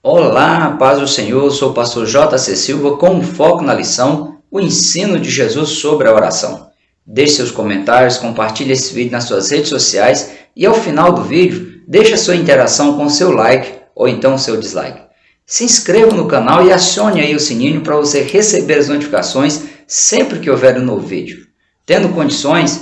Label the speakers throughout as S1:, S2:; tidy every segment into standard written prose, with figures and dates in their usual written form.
S1: Olá, paz do Senhor, sou o pastor J.C. Silva com foco na lição, o ensino de Jesus sobre a oração. Deixe seus comentários, compartilhe esse vídeo nas suas redes sociais e ao final do vídeo, deixe a sua interação com seu like ou então seu dislike. Se inscreva no canal e acione aí o sininho para você receber as notificações sempre que houver um novo vídeo. Tendo condições,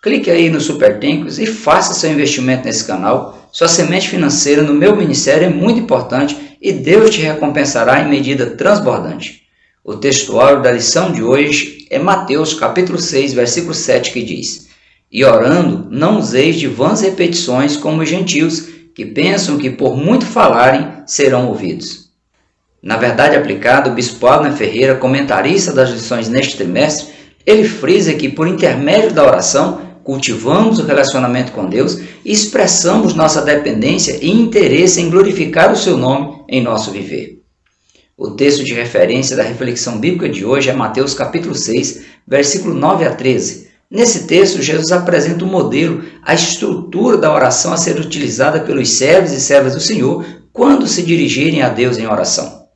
S1: clique aí no Super Thankful e faça seu investimento nesse canal. Sua semente financeira no meu ministério é muito importante e Deus te recompensará em medida transbordante. O textuário da lição de hoje é Mateus capítulo 6, versículo 7, que diz: E orando, não useis de vãs repetições como os gentios, que pensam que por muito falarem serão ouvidos. Na verdade aplicada, o bispo Abner Ferreira, comentarista das lições neste trimestre, ele frisa que por intermédio da oração, cultivamos o relacionamento com Deus e expressamos nossa dependência e interesse em glorificar o seu nome em nosso viver. O texto de referência da reflexão bíblica de hoje é Mateus capítulo 6, versículo 9 a 13. Nesse texto, Jesus apresenta um modelo, a estrutura da oração a ser utilizada pelos servos e servas do Senhor quando se dirigirem a Deus em oração.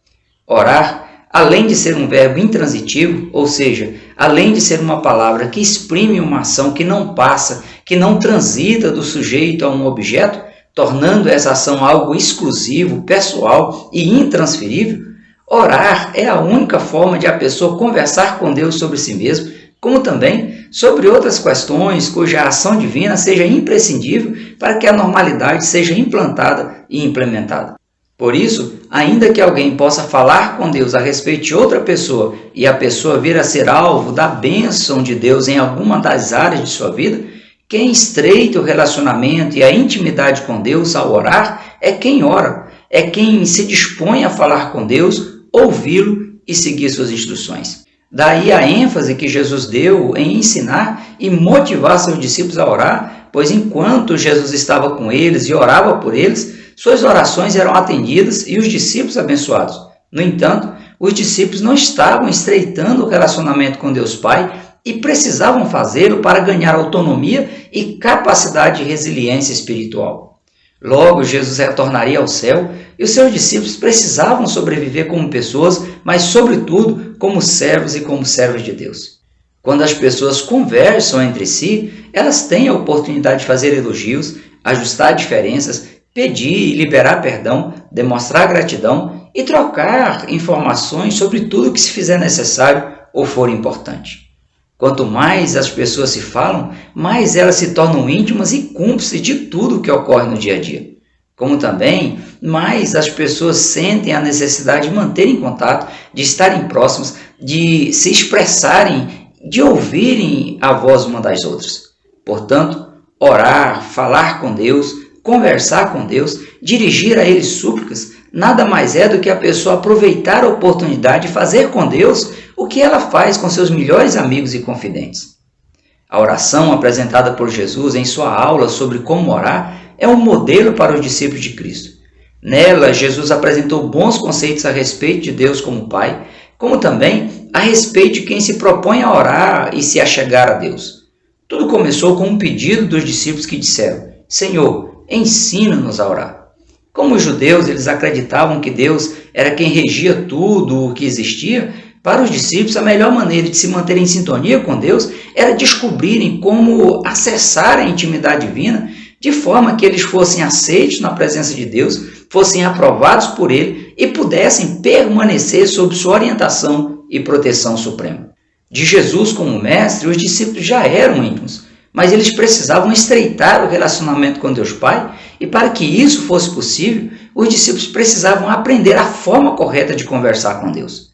S1: Orar, além de ser um verbo intransitivo, ou seja, além de ser uma palavra que exprime uma ação que não passa, que não transita do sujeito a um objeto, tornando essa ação algo exclusivo, pessoal e intransferível, orar é a única forma de a pessoa conversar com Deus sobre si mesmo, como também sobre outras questões cuja ação divina seja imprescindível para que a normalidade seja implantada e implementada. Por isso, ainda que alguém possa falar com Deus a respeito de outra pessoa e a pessoa vir a ser alvo da bênção de Deus em alguma das áreas de sua vida, quem estreita o relacionamento e a intimidade com Deus ao orar é quem ora, é quem se dispõe a falar com Deus, ouvi-lo e seguir suas instruções. Daí a ênfase que Jesus deu em ensinar e motivar seus discípulos a orar, pois enquanto Jesus estava com eles e orava por eles, suas orações eram atendidas e os discípulos abençoados. No entanto, os discípulos não estavam estreitando o relacionamento com Deus Pai e precisavam fazê-lo para ganhar autonomia e capacidade de resiliência espiritual. Logo, Jesus retornaria ao céu e os seus discípulos precisavam sobreviver como pessoas, mas, sobretudo, como servos e como servos de Deus. Quando as pessoas conversam entre si, elas têm a oportunidade de fazer elogios, ajustar diferenças, pedir e liberar perdão, demonstrar gratidão e trocar informações sobre tudo que se fizer necessário ou for importante. Quanto mais as pessoas se falam, mais elas se tornam íntimas e cúmplices de tudo o que ocorre no dia a dia. Como também, mais as pessoas sentem a necessidade de manterem contato, de estarem próximas, de se expressarem, de ouvirem a voz uma das outras. Portanto, orar, falar com Deus, conversar com Deus, dirigir a Ele súplicas, nada mais é do que a pessoa aproveitar a oportunidade de fazer com Deus o que ela faz com seus melhores amigos e confidentes. A oração apresentada por Jesus em sua aula sobre como orar é um modelo para os discípulos de Cristo. Nela, Jesus apresentou bons conceitos a respeito de Deus como Pai, como também a respeito de quem se propõe a orar e se achegar a Deus. Tudo começou com um pedido dos discípulos que disseram: Senhor, ensina-nos a orar. Como os judeus, eles acreditavam que Deus era quem regia tudo o que existia. Para os discípulos, a melhor maneira de se manter em sintonia com Deus era descobrirem como acessar a intimidade divina, de forma que eles fossem aceitos na presença de Deus, fossem aprovados por Ele e pudessem permanecer sob sua orientação e proteção suprema. De Jesus como mestre, os discípulos já eram íntimos, mas eles precisavam estreitar o relacionamento com Deus Pai, e para que isso fosse possível, os discípulos precisavam aprender a forma correta de conversar com Deus.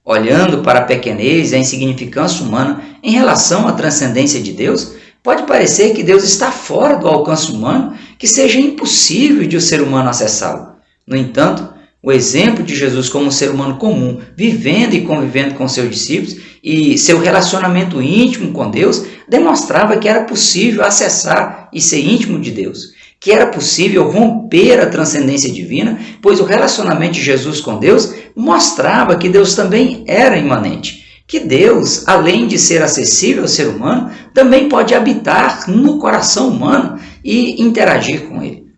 S1: Olhando para a pequenez e a insignificância humana em relação à transcendência de Deus, pode parecer que Deus está fora do alcance humano, que seja impossível de o ser humano acessá-lo. No entanto, o exemplo de Jesus como um ser humano comum, vivendo e convivendo com seus discípulos e seu relacionamento íntimo com Deus, demonstrava que era possível acessar e ser íntimo de Deus, que era possível romper a transcendência divina, pois o relacionamento de Jesus com Deus mostrava que Deus também era imanente, que Deus, além de ser acessível ao ser humano, também pode habitar no coração humano e interagir com ele.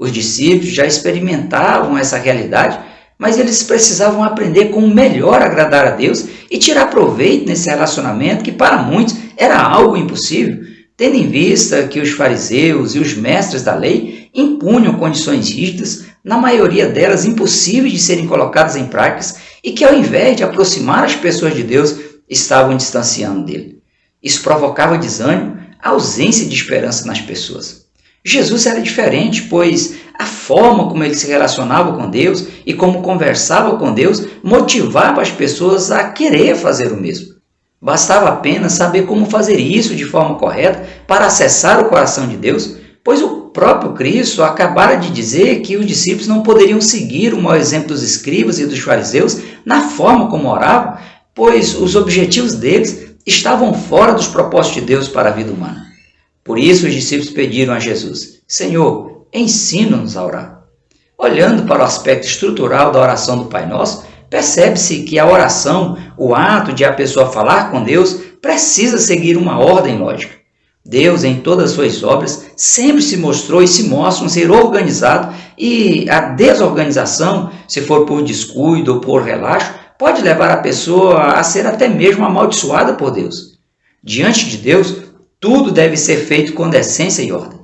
S1: Os discípulos já experimentavam essa realidade, mas eles precisavam aprender como melhor agradar a Deus e tirar proveito nesse relacionamento que para muitos era algo impossível, tendo em vista que os fariseus e os mestres da lei impunham condições rígidas, na maioria delas impossíveis de serem colocadas em práticas e que ao invés de aproximar as pessoas de Deus, estavam distanciando dele. Isso provocava desânimo, ausência de esperança nas pessoas. Jesus era diferente, pois a forma como ele se relacionava com Deus e como conversava com Deus motivava as pessoas a querer fazer o mesmo. Bastava apenas saber como fazer isso de forma correta para acessar o coração de Deus, pois o próprio Cristo acabara de dizer que os discípulos não poderiam seguir o mau exemplo dos escribas e dos fariseus na forma como oravam, pois os objetivos deles estavam fora dos propósitos de Deus para a vida humana. Por isso os discípulos pediram a Jesus: Senhor, ensina-nos a orar. Olhando para o aspecto estrutural da oração do Pai Nosso, percebe-se que a oração, o ato de a pessoa falar com Deus, precisa seguir uma ordem lógica. Deus, em todas as suas obras, sempre se mostrou e se mostra um ser organizado, e a desorganização, se for por descuido ou por relaxo, pode levar a pessoa a ser até mesmo amaldiçoada por Deus. Diante de Deus, tudo deve ser feito com decência e ordem.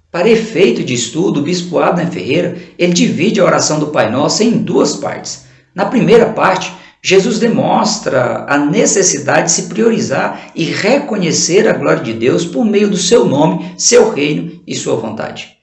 S1: Para efeito de estudo, o bispo Abner Ferreira, ele divide a oração do Pai Nosso em duas partes. Na primeira parte, Jesus demonstra a necessidade de se priorizar e reconhecer a glória de Deus por meio do seu nome, seu reino e sua vontade.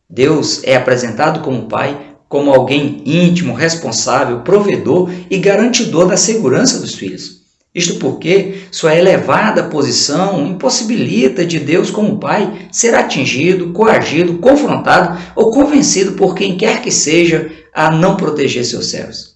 S1: Deus é apresentado como Pai, como alguém íntimo, responsável, provedor e garantidor da segurança dos filhos. Isto porque sua elevada posição impossibilita de Deus como Pai ser atingido, coagido, confrontado ou convencido por quem quer que seja a não proteger seus servos.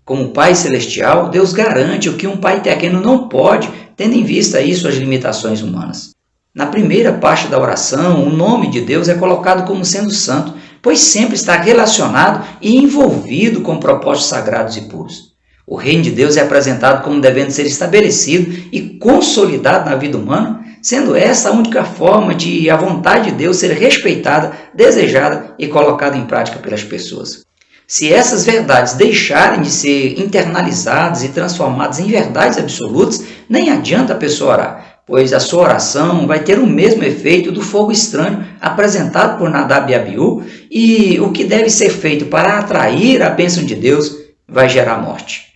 S1: Como Pai Celestial, Deus garante o que um Pai terreno não pode, tendo em vista aí suas limitações humanas. Na primeira parte da oração, o nome de Deus é colocado como sendo santo, pois sempre está relacionado e envolvido com propósitos sagrados e puros. O reino de Deus é apresentado como devendo ser estabelecido e consolidado na vida humana, sendo essa a única forma de a vontade de Deus ser respeitada, desejada e colocada em prática pelas pessoas. Se essas verdades deixarem de ser internalizadas e transformadas em verdades absolutas, nem adianta a pessoa orar, pois a sua oração vai ter o mesmo efeito do fogo estranho apresentado por Nadab e Abiú, e o que deve ser feito para atrair a bênção de Deus vai gerar morte.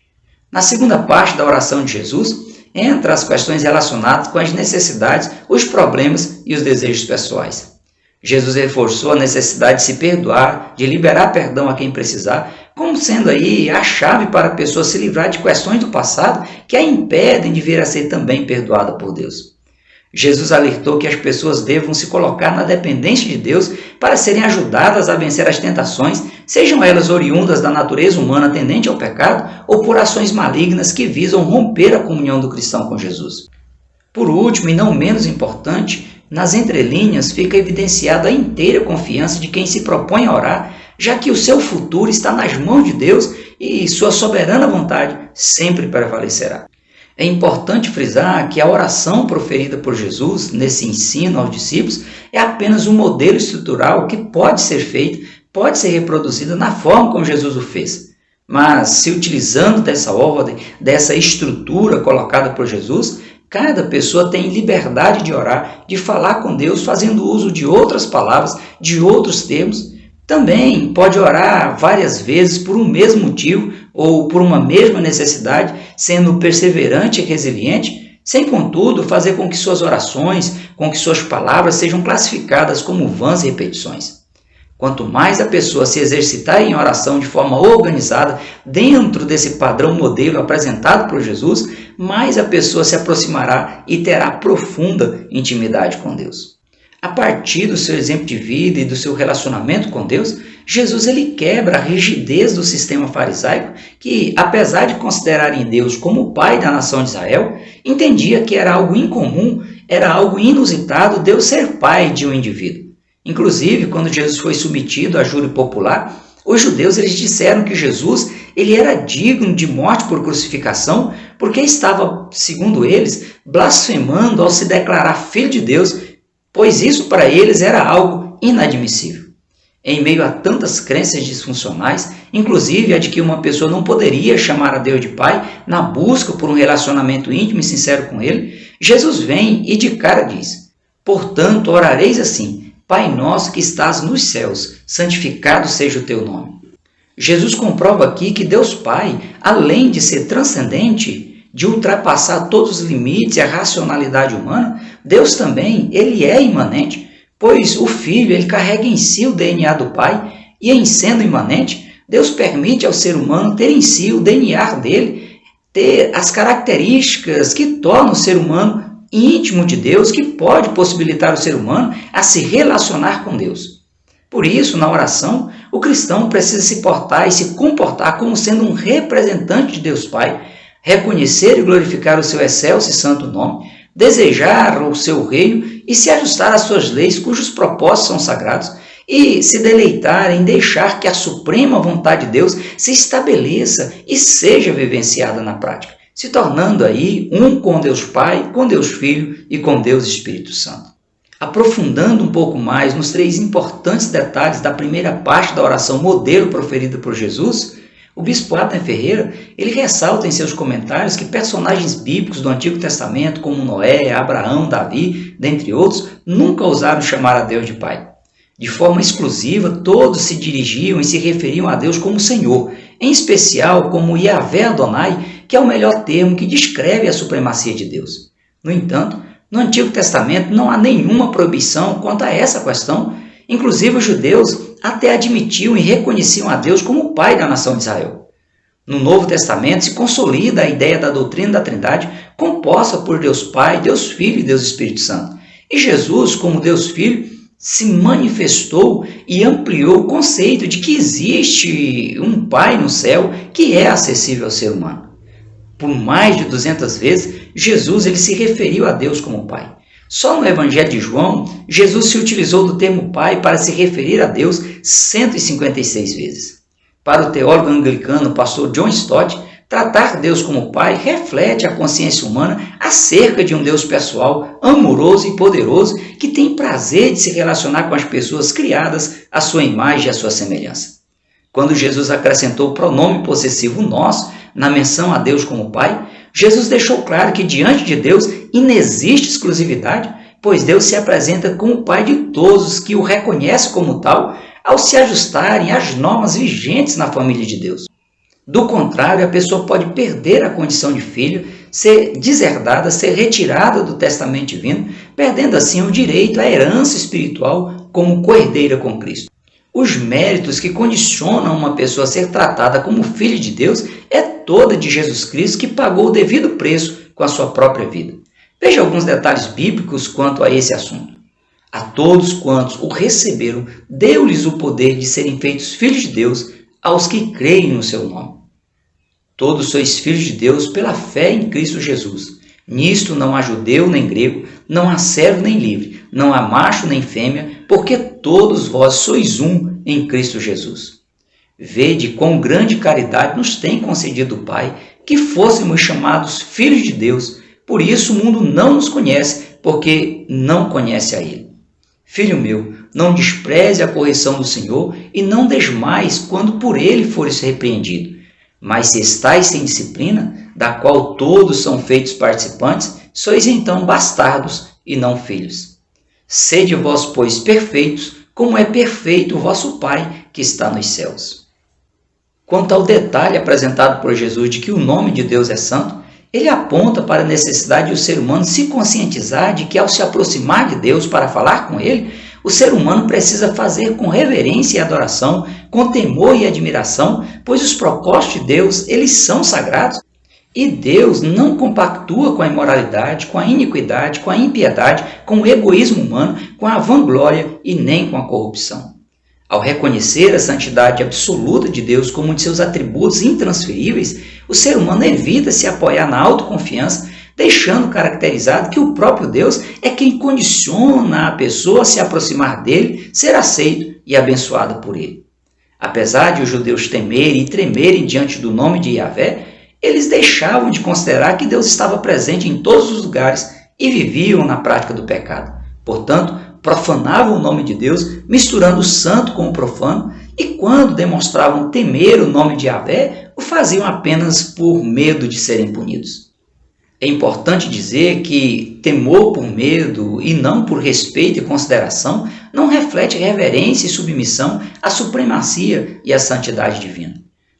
S1: Na segunda parte da oração de Jesus, entra as questões relacionadas com as necessidades, os problemas e os desejos pessoais. Jesus reforçou a necessidade de se perdoar, de liberar perdão a quem precisar, como sendo aí a chave para a pessoa se livrar de questões do passado que a impedem de vir a ser também perdoada por Deus. Jesus alertou que as pessoas devam se colocar na dependência de Deus para serem ajudadas a vencer as tentações, sejam elas oriundas da natureza humana tendente ao pecado ou por ações malignas que visam romper a comunhão do cristão com Jesus. Por último, e não menos importante, nas entrelinhas fica evidenciada a inteira confiança de quem se propõe a orar, já que o seu futuro está nas mãos de Deus e sua soberana vontade sempre prevalecerá. É importante frisar que a oração proferida por Jesus nesse ensino aos discípulos é apenas um modelo estrutural que pode ser feito, pode ser reproduzido na forma como Jesus o fez. Mas, se utilizando dessa ordem, dessa estrutura colocada por Jesus, cada pessoa tem liberdade de orar, de falar com Deus, fazendo uso de outras palavras, de outros termos. Também pode orar várias vezes por um mesmo motivo ou por uma mesma necessidade, sendo perseverante e resiliente, sem, contudo, fazer com que suas orações, com que suas palavras sejam classificadas como vãs repetições. Quanto mais a pessoa se exercitar em oração de forma organizada, dentro desse padrão modelo apresentado por Jesus, mais a pessoa se aproximará e terá profunda intimidade com Deus. A partir do seu exemplo de vida e do seu relacionamento com Deus, Jesus ele quebra a rigidez do sistema farisaico que, apesar de considerarem Deus como o pai da nação de Israel, entendia que era algo incomum, era algo inusitado Deus ser pai de um indivíduo. Inclusive, quando Jesus foi submetido a júri popular, os judeus eles disseram que Jesus ele era digno de morte por crucificação porque estava, segundo eles, blasfemando ao se declarar filho de Deus, pois isso para eles era algo inadmissível. Em meio a tantas crenças disfuncionais, inclusive a de que uma pessoa não poderia chamar a Deus de Pai na busca por um relacionamento íntimo e sincero com Ele, Jesus vem e de cara diz: portanto, orareis assim: Pai nosso que estás nos céus, santificado seja o teu nome. Jesus comprova aqui que Deus Pai, além de ser transcendente, de ultrapassar todos os limites e a racionalidade humana, Deus também, ele é imanente, pois o Filho ele carrega em si o DNA do Pai e, em sendo imanente, Deus permite ao ser humano ter em si o DNA dele, ter as características que tornam o ser humano íntimo de Deus, que pode possibilitar o ser humano a se relacionar com Deus. Por isso, na oração, o cristão precisa se portar e se comportar como sendo um representante de Deus Pai, reconhecer e glorificar o seu excelso e santo nome, desejar o seu reino e se ajustar às suas leis, cujos propósitos são sagrados, e se deleitar em deixar que a suprema vontade de Deus se estabeleça e seja vivenciada na prática, se tornando aí um com Deus Pai, com Deus Filho e com Deus Espírito Santo. Aprofundando um pouco mais nos 3 importantes detalhes da primeira parte da oração modelo proferida por Jesus, o bispo Abner Ferreira ele ressalta em seus comentários que personagens bíblicos do Antigo Testamento, como Noé, Abraão, Davi, dentre outros, nunca ousaram chamar a Deus de Pai. De forma exclusiva, todos se dirigiam e se referiam a Deus como Senhor, em especial como Yahvé Adonai, que é o melhor termo que descreve a supremacia de Deus. No entanto, no Antigo Testamento não há nenhuma proibição quanto a essa questão. Inclusive os judeus até admitiam e reconheciam a Deus como o Pai da nação de Israel. No Novo Testamento se consolida a ideia da doutrina da Trindade composta por Deus Pai, Deus Filho e Deus Espírito Santo. E Jesus, como Deus Filho, se manifestou e ampliou o conceito de que existe um Pai no céu que é acessível ao ser humano. Por mais de 200 vezes, Jesus ele se referiu a Deus como Pai. Só no Evangelho de João, Jesus se utilizou do termo Pai para se referir a Deus 156 vezes. Para o teólogo anglicano pastor John Stott, tratar Deus como Pai reflete a consciência humana acerca de um Deus pessoal, amoroso e poderoso, que tem prazer de se relacionar com as pessoas criadas à sua imagem e à sua semelhança. Quando Jesus acrescentou o pronome possessivo nós, na menção a Deus como Pai, Jesus deixou claro que diante de Deus inexiste exclusividade, pois Deus se apresenta como o Pai de todos os que o reconhecem como tal, ao se ajustarem às normas vigentes na família de Deus. Do contrário, a pessoa pode perder a condição de filho, ser deserdada, ser retirada do testamento divino, perdendo assim o direito à herança espiritual como coerdeira com Cristo. Os méritos que condicionam uma pessoa a ser tratada como filho de Deus é toda de Jesus Cristo, que pagou o devido preço com a sua própria vida. Veja alguns detalhes bíblicos quanto a esse assunto. A todos quantos o receberam, deu-lhes o poder de serem feitos filhos de Deus, aos que creem no seu nome. Todos sois filhos de Deus pela fé em Cristo Jesus. Nisto não há judeu nem grego, não há servo nem livre, não há macho nem fêmea, porque todos vós sois um em Cristo Jesus. Vede quão grande caridade nos tem concedido o Pai, que fôssemos chamados filhos de Deus. Por isso o mundo não nos conhece, porque não conhece a Ele. Filho meu, não despreze a correção do Senhor e não desmais quando por Ele fores repreendido. Mas se estais sem disciplina, da qual todos são feitos participantes, sois então bastardos e não filhos. Sede vós, pois, perfeitos, como é perfeito o vosso Pai que está nos céus. Quanto ao detalhe apresentado por Jesus de que o nome de Deus é santo, ele aponta para a necessidade do ser humano se conscientizar de que, ao se aproximar de Deus para falar com Ele, o ser humano precisa fazer com reverência e adoração, com temor e admiração, pois os propósitos de Deus, eles são sagrados. E Deus não compactua com a imoralidade, com a iniquidade, com a impiedade, com o egoísmo humano, com a vanglória e nem com a corrupção. Ao reconhecer a santidade absoluta de Deus como um de seus atributos intransferíveis, o ser humano evita se apoiar na autoconfiança, deixando caracterizado que o próprio Deus é quem condiciona a pessoa a se aproximar dele, ser aceito e abençoado por ele. Apesar de os judeus temerem e tremerem diante do nome de Yahvé, eles deixavam de considerar que Deus estava presente em todos os lugares e viviam na prática do pecado. Portanto, profanavam o nome de Deus, misturando o santo com o profano, e quando demonstravam temer o nome de Yahvé, o faziam apenas por medo de serem punidos. É importante dizer que temor por medo e não por respeito e consideração não reflete reverência e submissão à supremacia e à santidade divina.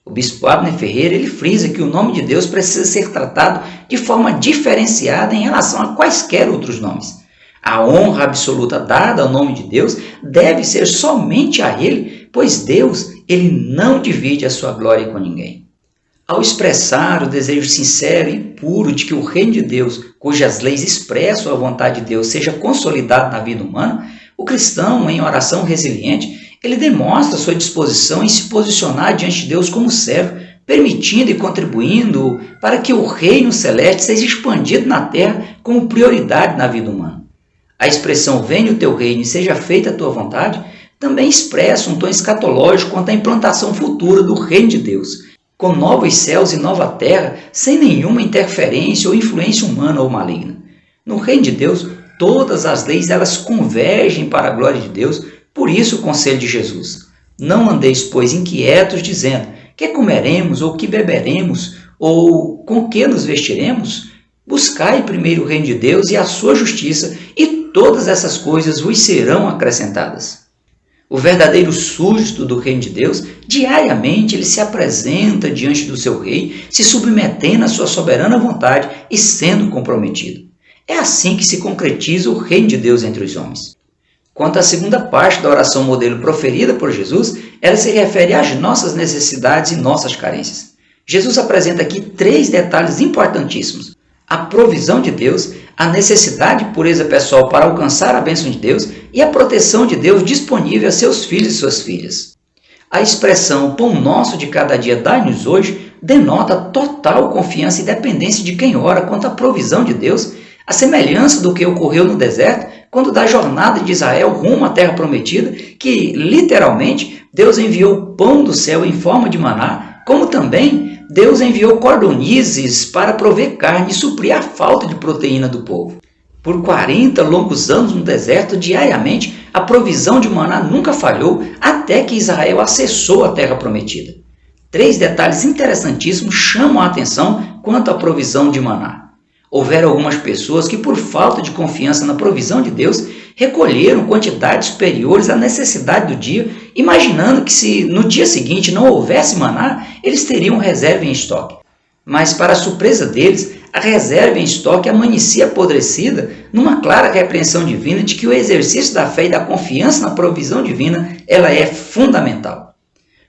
S1: O bispo Abner Ferreira ele frisa que o nome de Deus precisa ser tratado de forma diferenciada em relação a quaisquer outros nomes. A honra absoluta dada ao nome de Deus deve ser somente a Ele, pois Deus ele não divide a sua glória com ninguém. Ao expressar o desejo sincero e puro de que o reino de Deus, cujas leis expressam a vontade de Deus, seja consolidado na vida humana, o cristão, em oração resiliente, ele demonstra sua disposição em se posicionar diante de Deus como servo, permitindo e contribuindo para que o reino celeste seja expandido na terra como prioridade na vida humana. A expressão venha o teu reino e seja feita a tua vontade também expressa um tom escatológico quanto à implantação futura do reino de Deus, com novos céus e nova terra, sem nenhuma interferência ou influência humana ou maligna. No reino de Deus, todas as leis elas convergem para a glória de Deus, por isso o conselho de Jesus. Não andeis, pois, inquietos, dizendo, que comeremos, ou que beberemos, ou com que nos vestiremos? Buscai primeiro o reino de Deus e a sua justiça, e todas essas coisas vos serão acrescentadas. O verdadeiro súdito do reino de Deus, diariamente ele se apresenta diante do seu rei, se submetendo à sua soberana vontade e sendo comprometido. É assim que se concretiza o reino de Deus entre os homens. Quanto à segunda parte da oração modelo proferida por Jesus, ela se refere às nossas necessidades e nossas carências. Jesus apresenta aqui 3 detalhes importantíssimos: a provisão de Deus, a necessidade de pureza pessoal para alcançar a bênção de Deus e a proteção de Deus disponível a seus filhos e suas filhas. A expressão pão nosso de cada dia dai-nos hoje denota total confiança e dependência de quem ora quanto à provisão de Deus, a semelhança do que ocorreu no deserto quando da jornada de Israel rumo à terra prometida, que literalmente Deus enviou o pão do céu em forma de maná, como também Deus enviou cordonizes para prover carne e suprir a falta de proteína do povo. Por 40 longos anos no deserto, diariamente, a provisão de maná nunca falhou até que Israel acessou a terra prometida. 3 detalhes interessantíssimos chamam a atenção quanto à provisão de maná. Houveram algumas pessoas que, por falta de confiança na provisão de Deus, recolheram quantidades superiores à necessidade do dia, imaginando que se no dia seguinte não houvesse maná, eles teriam reserva em estoque. Mas, para a surpresa deles, a reserva em estoque amanhecia apodrecida numa clara repreensão divina de que o exercício da fé e da confiança na provisão divina ela é fundamental.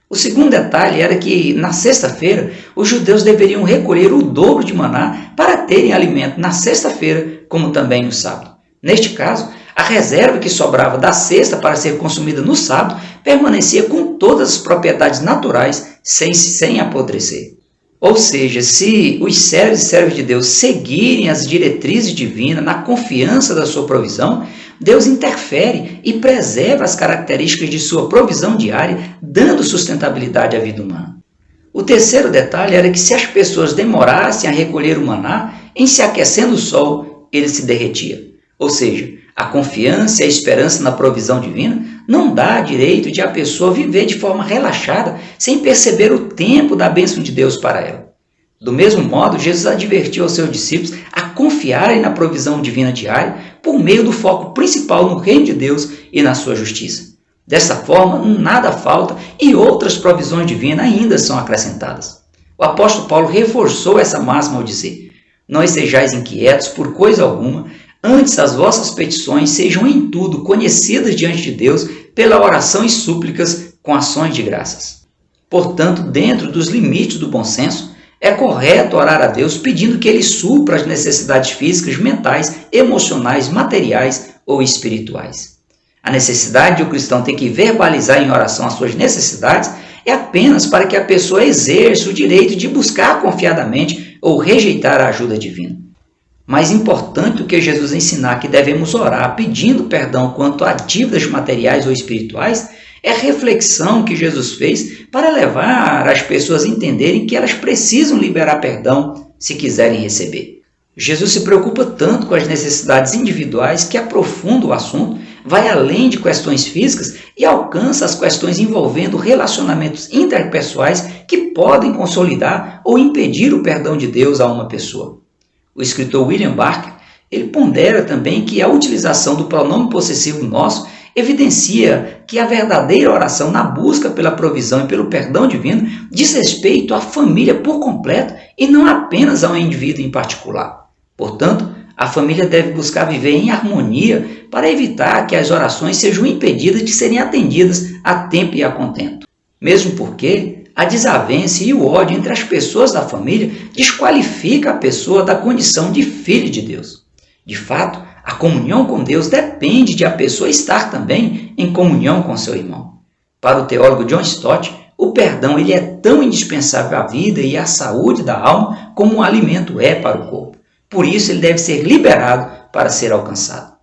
S1: O segundo detalhe era que, na sexta-feira, os judeus deveriam recolher o dobro de maná para terem alimento na sexta-feira, como também no sábado. Neste caso, a reserva que sobrava da sexta para ser consumida no sábado permanecia com todas as propriedades naturais, sem apodrecer. Ou seja, se os servos e servas de Deus seguirem as diretrizes divinas na confiança da sua provisão, Deus interfere e preserva as características de sua provisão diária, dando sustentabilidade à vida humana. O terceiro detalhe era que se as pessoas demorassem a recolher o maná, em se aquecendo o sol, ele se derretia. Ou seja, a confiança e a esperança na provisão divina não dá direito de a pessoa viver de forma relaxada, sem perceber o tempo da bênção de Deus para ela. Do mesmo modo, Jesus advertiu aos seus discípulos a confiarem na provisão divina diária por meio do foco principal no reino de Deus e na sua justiça. Dessa forma, nada falta e outras provisões divinas ainda são acrescentadas. O apóstolo Paulo reforçou essa máxima ao dizer: não estejais inquietos por coisa alguma, antes as vossas petições sejam em tudo conhecidas diante de Deus pela oração e súplicas com ações de graças. Portanto, dentro dos limites do bom senso, é correto orar a Deus pedindo que Ele supra as necessidades físicas, mentais, emocionais, materiais ou espirituais. A necessidade de o cristão ter que verbalizar em oração as suas necessidades é apenas para que a pessoa exerça o direito de buscar confiadamente ou rejeitar a ajuda divina. Mais importante do que Jesus ensinar que devemos orar pedindo perdão quanto a dívidas materiais ou espirituais, é a reflexão que Jesus fez para levar as pessoas a entenderem que elas precisam liberar perdão se quiserem receber. Jesus se preocupa tanto com as necessidades individuais que aprofunda o assunto, vai além de questões físicas e alcança as questões envolvendo relacionamentos interpessoais que podem consolidar ou impedir o perdão de Deus a uma pessoa. O escritor William Barker, ele pondera também que a utilização do pronome possessivo nosso evidencia que a verdadeira oração na busca pela provisão e pelo perdão divino diz respeito à família por completo e não apenas a um indivíduo em particular. Portanto, a família deve buscar viver em harmonia para evitar que as orações sejam impedidas de serem atendidas a tempo e a contento. Mesmo porque a desavença e o ódio entre as pessoas da família desqualifica a pessoa da condição de filho de Deus. De fato, a comunhão com Deus depende de a pessoa estar também em comunhão com seu irmão. Para o teólogo John Stott, o perdão ele é tão indispensável à vida e à saúde da alma como o alimento é para o corpo. Por isso, ele deve ser liberado para ser alcançado.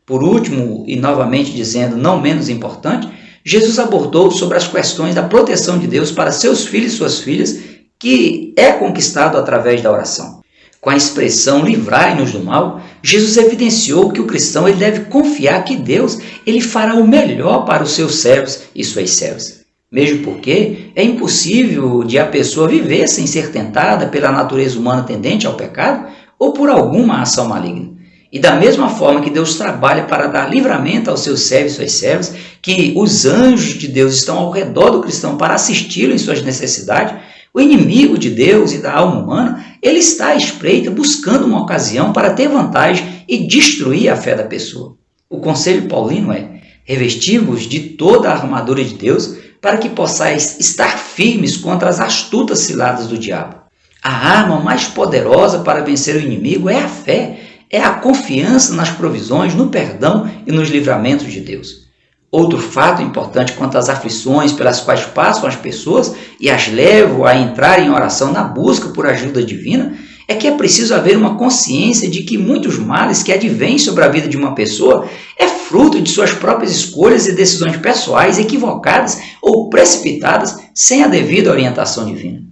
S1: Por último, e novamente dizendo não menos importante, Jesus abordou sobre as questões da proteção de Deus para seus filhos e suas filhas, que é conquistado através da oração. Com a expressão livrai-nos do mal, Jesus evidenciou que o cristão ele deve confiar que Deus ele fará o melhor para os seus servos e suas servas. Mesmo porque é impossível de a pessoa viver sem ser tentada pela natureza humana tendente ao pecado ou por alguma ação maligna. E da mesma forma que Deus trabalha para dar livramento aos seus servos e suas servas, que os anjos de Deus estão ao redor do cristão para assisti-lo em suas necessidades, o inimigo de Deus e da alma humana, ele está à espreita buscando uma ocasião para ter vantagem e destruir a fé da pessoa. O conselho paulino é: revesti-vos de toda a armadura de Deus para que possais estar firmes contra as astutas ciladas do diabo. A arma mais poderosa para vencer o inimigo é a fé, é a confiança nas provisões, no perdão e nos livramentos de Deus. Outro fato importante quanto às aflições pelas quais passam as pessoas e as levam a entrar em oração na busca por ajuda divina é que é preciso haver uma consciência de que muitos males que advêm sobre a vida de uma pessoa é fruto de suas próprias escolhas e decisões pessoais equivocadas ou precipitadas sem a devida orientação divina.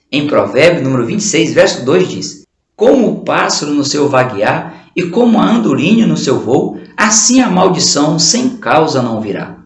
S1: Em Provérbio número 26, verso 2 diz: como o pássaro no seu vaguear e como a andorinha no seu voo, assim a maldição sem causa não virá.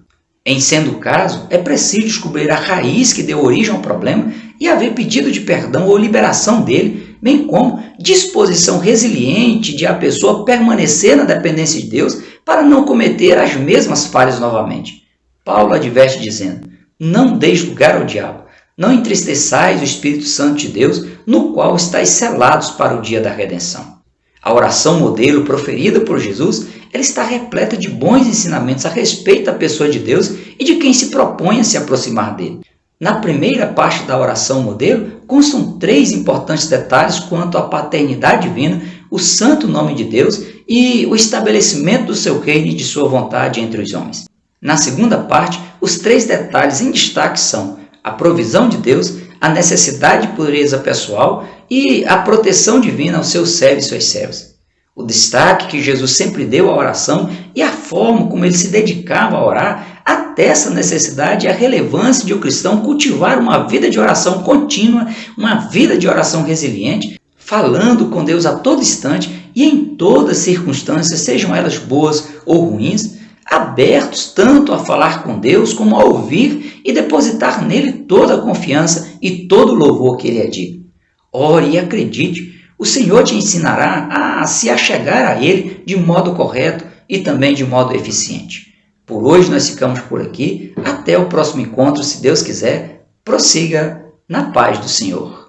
S1: Em sendo o caso, é preciso descobrir a raiz que deu origem ao problema e haver pedido de perdão ou liberação dele, bem como disposição resiliente de a pessoa permanecer na dependência de Deus para não cometer as mesmas falhas novamente. Paulo adverte dizendo: não deis lugar ao diabo, não entristeçais o Espírito Santo de Deus, no qual estáis selados para o dia da redenção. A oração modelo proferida por Jesus, ela está repleta de bons ensinamentos a respeito da pessoa de Deus e de quem se propõe a se aproximar dele. Na primeira parte da oração modelo, constam 3 importantes detalhes quanto à paternidade divina, o santo nome de Deus e o estabelecimento do seu reino e de sua vontade entre os homens. Na segunda parte, os 3 detalhes em destaque são a provisão de Deus, a necessidade de pureza pessoal e a proteção divina aos seus servos e suas servas. O destaque que Jesus sempre deu à oração e a forma como ele se dedicava a orar atesta a necessidade e a relevância de o cristão cultivar uma vida de oração contínua, uma vida de oração resiliente, falando com Deus a todo instante e em todas circunstâncias, sejam elas boas ou ruins, abertos tanto a falar com Deus como a ouvir e depositar nele toda a confiança e todo o louvor que ele é digno. Ore e acredite, o Senhor te ensinará a se achegar a ele de modo correto e também de modo eficiente. Por hoje nós ficamos por aqui. Até o próximo encontro, se Deus quiser. Prossiga na paz do Senhor.